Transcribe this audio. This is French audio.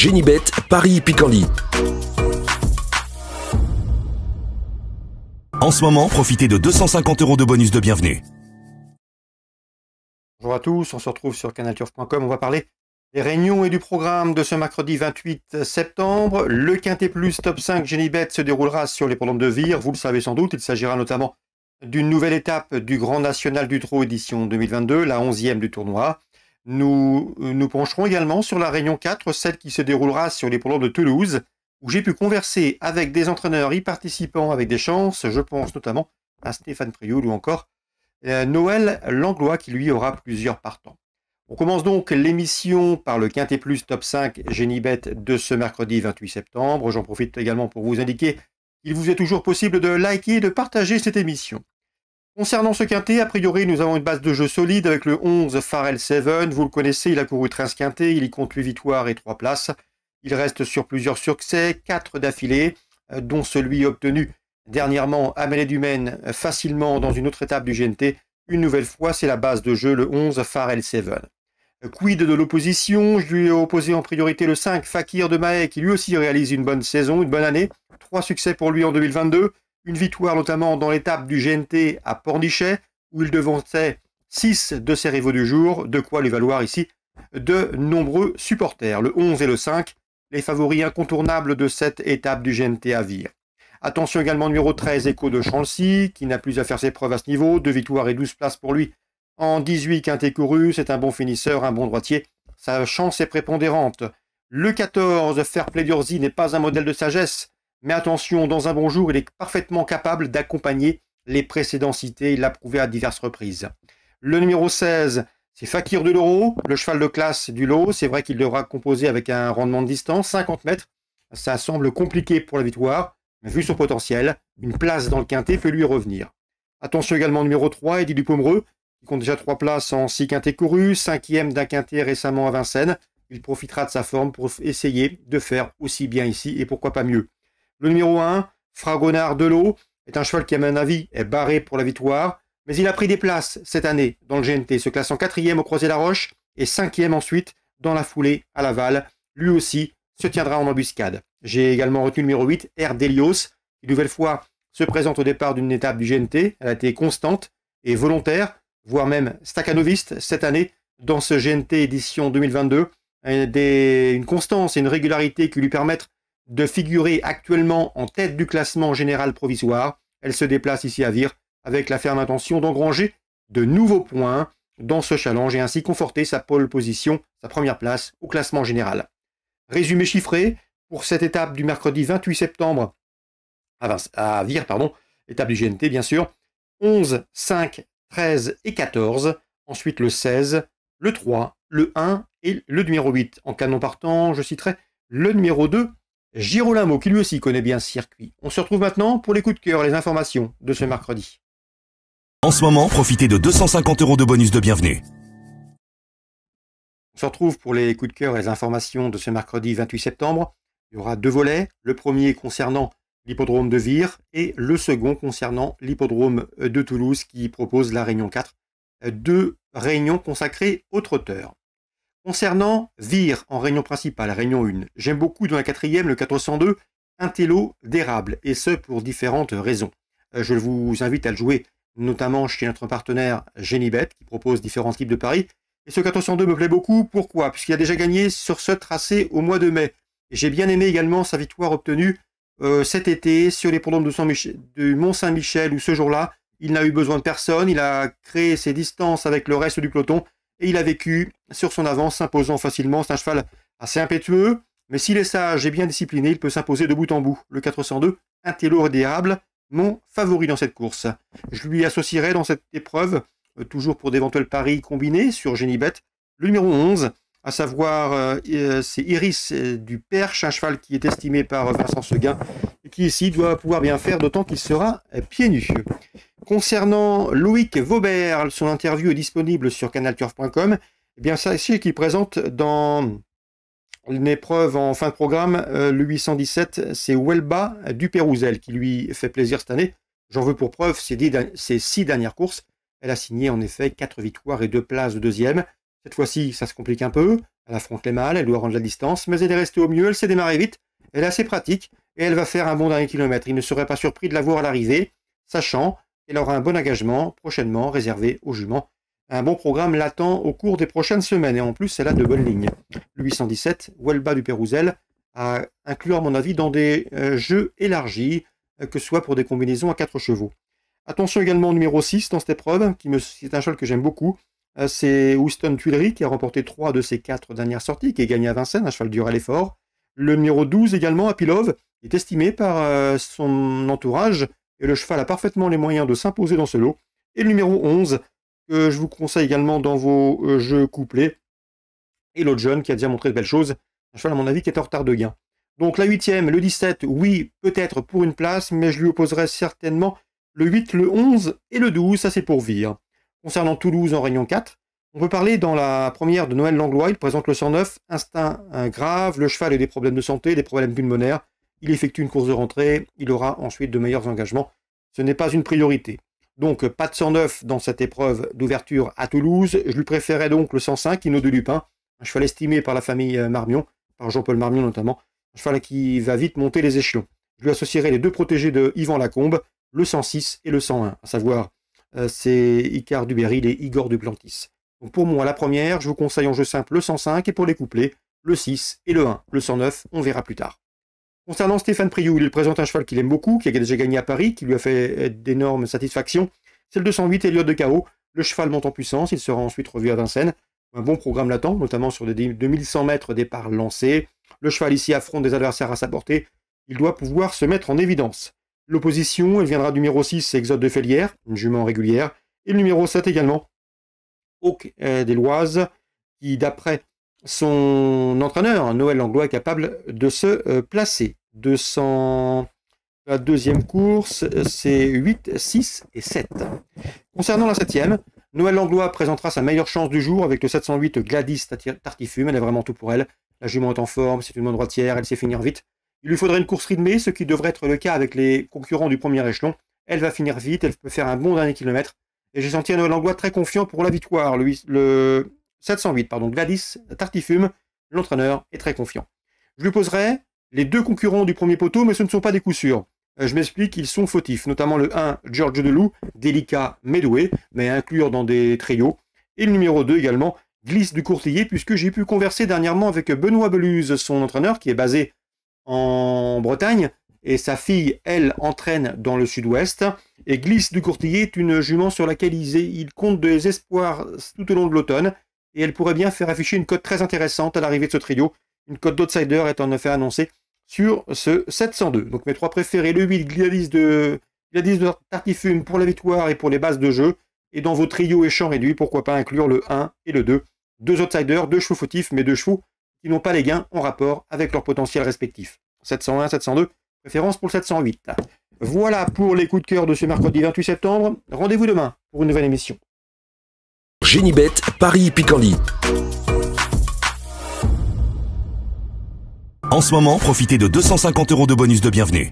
Génibet, Paris-Picardie. En ce moment, profitez de 250 € de bonus de bienvenue. Bonjour à tous, on se retrouve sur canalturf.com. On va parler des réunions et du programme de ce mercredi 28 septembre. Le Quintet Plus Top 5 Génibet se déroulera sur les l'hippodrome de Vire. Vous le savez sans doute, il s'agira notamment d'une nouvelle étape du Grand National du Trot édition 2022, la 11e du tournoi. Nous nous pencherons également sur la réunion 4, celle qui se déroulera sur les l'hippodrome de Toulouse, où j'ai pu converser avec des entraîneurs y participant avec des chances. Je pense notamment à Stéphane Prioul ou encore Noël Langlois qui lui aura plusieurs partants. On commence donc l'émission par le Quintet Plus Top 5 Génibet de ce mercredi 28 septembre. J'en profite également pour vous indiquer qu'il vous est toujours possible de liker et de partager cette émission. Concernant ce quintet, a priori, nous avons une base de jeu solide avec le 11 Pharrell Seven. Vous le connaissez, il a couru 13 quintets, il y compte 8 victoires et 3 places. Il reste sur plusieurs succès, 4 d'affilée, dont celui obtenu dernièrement à Mêlée du Maine, facilement dans une autre étape du GNT. Une nouvelle fois, c'est la base de jeu, le 11 Pharrell Seven. Quid de l'opposition? Je lui ai opposé en priorité le 5 Fakir de Mahé, qui lui aussi réalise une bonne saison, une bonne année. 3 succès pour lui en 2022. Une victoire notamment dans l'étape du GNT à Pornichet, où il devançait 6 de ses rivaux du jour, de quoi lui valoir ici de nombreux supporters. Le 11 et le 5, les favoris incontournables de cette étape du GNT à Vire. Attention également numéro 13, Echo de Chancy, qui n'a plus à faire ses preuves à ce niveau. 2 victoires et 12 places pour lui en 18 quintés courus. C'est un bon finisseur, un bon droitier. Sa chance est prépondérante. Le 14, Fairplay d'Urzy, n'est pas un modèle de sagesse. Mais attention, dans un bon jour, il est parfaitement capable d'accompagner les précédents cités. Il l'a prouvé à diverses reprises. Le numéro 16, c'est Fakir de l'Euro, le cheval de classe du lot. C'est vrai qu'il devra composer avec un rendement de distance, 50 mètres. Ça semble compliqué pour la victoire. Mais vu son potentiel, une place dans le quintet peut lui revenir. Attention également numéro 3, Eddie Dupomereux, qui compte déjà 3 places en 6 quintets courus, 5e d'un quintet récemment à Vincennes. Il profitera de sa forme pour essayer de faire aussi bien ici et pourquoi pas mieux. Le numéro 1, Fragonard de l'eau, est un cheval qui, à mon avis, est barré pour la victoire, mais il a pris des places cette année dans le GNT, se classant 4e au Croisé-la-Roche et 5e ensuite dans la foulée à Laval. Lui aussi se tiendra en embuscade. J'ai également retenu le numéro 8, Air Delios, qui une nouvelle fois se présente au départ d'une étape du GNT. Elle a été constante et volontaire, voire même staccanoviste cette année dans ce GNT édition 2022. Une constance et une régularité qui lui permettent de figurer actuellement en tête du classement général provisoire. Elle se déplace ici à Vire avec la ferme intention d'engranger de nouveaux points dans ce challenge et ainsi conforter sa pole position, sa première place au classement général. Résumé chiffré pour cette étape du mercredi 28 septembre à Vire, étape du GNT bien sûr. 11, 5, 13 et 14. Ensuite le 16, le 3, le 1 et le numéro 8. En canon partant, je citerai le numéro 2, Girolamo, qui lui aussi connaît bien ce circuit. On se retrouve maintenant pour les coups de cœur et les informations de ce mercredi. En ce moment, profitez de 250 € de bonus de bienvenue. On se retrouve pour les coups de cœur et les informations de ce mercredi 28 septembre. Il y aura 2 volets, le premier concernant l'hippodrome de Vire et le second concernant l'hippodrome de Toulouse qui propose la réunion 4. 2 réunions consacrées aux trotteurs. Concernant Vire en réunion principale, réunion 1, j'aime beaucoup dans la 4e le 402, un télo d'érable, et ce pour différentes raisons. Je vous invite à le jouer notamment chez notre partenaire Génibet qui propose différents types de paris. Et ce 402 me plaît beaucoup, pourquoi? Puisqu'il a déjà gagné sur ce tracé au mois de mai. Et j'ai bien aimé également sa victoire obtenue cet été sur les l'hippodrome du Mont-Saint-Michel où ce jour-là, il n'a eu besoin de personne, il a créé ses distances avec le reste du peloton. Et il a vécu sur son avance, s'imposant facilement. C'est un cheval assez impétueux, mais s'il est sage et bien discipliné, il peut s'imposer de bout en bout. Le 402, un télo d'érable, mon favori dans cette course. Je lui associerai dans cette épreuve, toujours pour d'éventuels paris combinés sur Génibet, le numéro 11, à savoir c'est Iris du Perche, un cheval qui est estimé par Vincent Seguin, et qui ici doit pouvoir bien faire, d'autant qu'il sera pieds nus. Concernant Loïc Vaubert, son interview est disponible sur canalturf.com. Eh bien, sachez qu'il présente dans une épreuve en fin de programme, le 817, c'est Huelba du Pérouzel qui lui fait plaisir cette année. J'en veux pour preuve ses 6 dernières courses. Elle a signé en effet 4 victoires et 2 places de deuxième. Cette fois-ci, ça se complique un peu. Elle affronte les mâles, elle doit rendre la distance, mais elle est restée au mieux, elle sait démarrer vite, elle est assez pratique, et elle va faire un bon dernier kilomètre. Il ne serait pas surpris de la voir à l'arrivée, sachant qu'elle aura un bon engagement prochainement réservé aux juments. Un bon programme l'attend au cours des prochaines semaines, et en plus, elle a de bonnes lignes. Le 817, Huelba du Pérouzel, à inclure à mon avis dans des jeux élargis, que ce soit pour des combinaisons à 4 chevaux. Attention également au numéro 6 dans cette épreuve, c'est un cheval que j'aime beaucoup. C'est Houston Tuileries qui a remporté 3 de ses 4 dernières sorties, qui est gagné à Vincennes, un cheval dur à l'effort. Le numéro 12 également, Apilov, est estimé par son entourage, et le cheval a parfaitement les moyens de s'imposer dans ce lot. Et le numéro 11, que je vous conseille également dans vos jeux couplés, et l'autre jeune qui a déjà montré de belles choses, un cheval à mon avis qui est en retard de gain. Donc la 8e, le 17, oui, peut-être pour une place, mais je lui opposerai certainement le 8, le 11 et le 12, ça c'est pour Vire. Concernant Toulouse en Réunion 4, on peut parler dans la première de Noël Langlois, il présente le 109, instinct grave, le cheval a des problèmes de santé, des problèmes pulmonaires, il effectue une course de rentrée, il aura ensuite de meilleurs engagements. Ce n'est pas une priorité. Donc pas de 109 dans cette épreuve d'ouverture à Toulouse, je lui préférais donc le 105, Hino de Lupin, un cheval estimé par la famille Marmion, par Jean-Paul Marmion notamment, un cheval qui va vite monter les échelons. Je lui associerai les deux protégés de Yvan Lacombe, le 106 et le 101, à savoir c'est Icare Duberil et Igor Duplantis. Donc pour moi, la première, je vous conseille en jeu simple le 105 et pour les couplets, le 6 et le 1. Le 109, on verra plus tard. Concernant Stéphane Prioul, il présente un cheval qu'il aime beaucoup, qui a déjà gagné à Paris, qui lui a fait d'énormes satisfactions. C'est le 208 Elliot de Chaos. Le cheval monte en puissance, il sera ensuite revu à Vincennes. Un bon programme l'attend, notamment sur des 2100 mètres départ lancés. Le cheval ici affronte des adversaires à sa portée. Il doit pouvoir se mettre en évidence. L'opposition, elle viendra du numéro 6, Exode de Félière, une jument régulière. Et le numéro 7 également, Hawk des Loises, qui d'après son entraîneur, Noël Langlois, est capable de se placer. La deuxième course, c'est 8, 6 et 7. Concernant la 7e, Noël Langlois présentera sa meilleure chance du jour avec le 708 Gladys Tartifume. Elle a vraiment tout pour elle. La jument est en forme, c'est une bonne droitière, elle sait finir vite. Il lui faudrait une course rythmée, ce qui devrait être le cas avec les concurrents du premier échelon. Elle va finir vite, elle peut faire un bon dernier kilomètre. Et j'ai senti un Noël Langlois très confiant pour la victoire. Le 708, Gladys Tartifume, l'entraîneur, est très confiant. Je lui poserai les deux concurrents du premier poteau, mais ce ne sont pas des coups sûrs. Je m'explique, ils sont fautifs, notamment le 1, George Delou, délicat mais doué, mais à inclure dans des trios. Et le numéro 2 également, Glisse du Courtillier, puisque j'ai pu converser dernièrement avec Benoît Beluse, son entraîneur, qui est basé en Bretagne, et sa fille, elle, entraîne dans le sud-ouest. Et Glisse du Courtillier est une jument sur laquelle il compte des espoirs tout au long de l'automne, et elle pourrait bien faire afficher une cote très intéressante à l'arrivée de ce trio. Une cote d'outsider est en effet annoncée sur ce 702. Donc mes trois préférés, le 8, Gladys de Tartifume pour la victoire et pour les bases de jeu. Et dans vos trios et champs réduits, pourquoi pas inclure le 1 et le 2. Deux outsiders, deux chevaux fautifs, mais deux chevaux qui n'ont pas les gains en rapport avec leur potentiel respectif. 701, 702, préférence pour le 708. Voilà pour les coups de cœur de ce mercredi 28 septembre. Rendez-vous demain pour une nouvelle émission. Génibet, Paris Picardie. En ce moment, profitez de 250 € de bonus de bienvenue.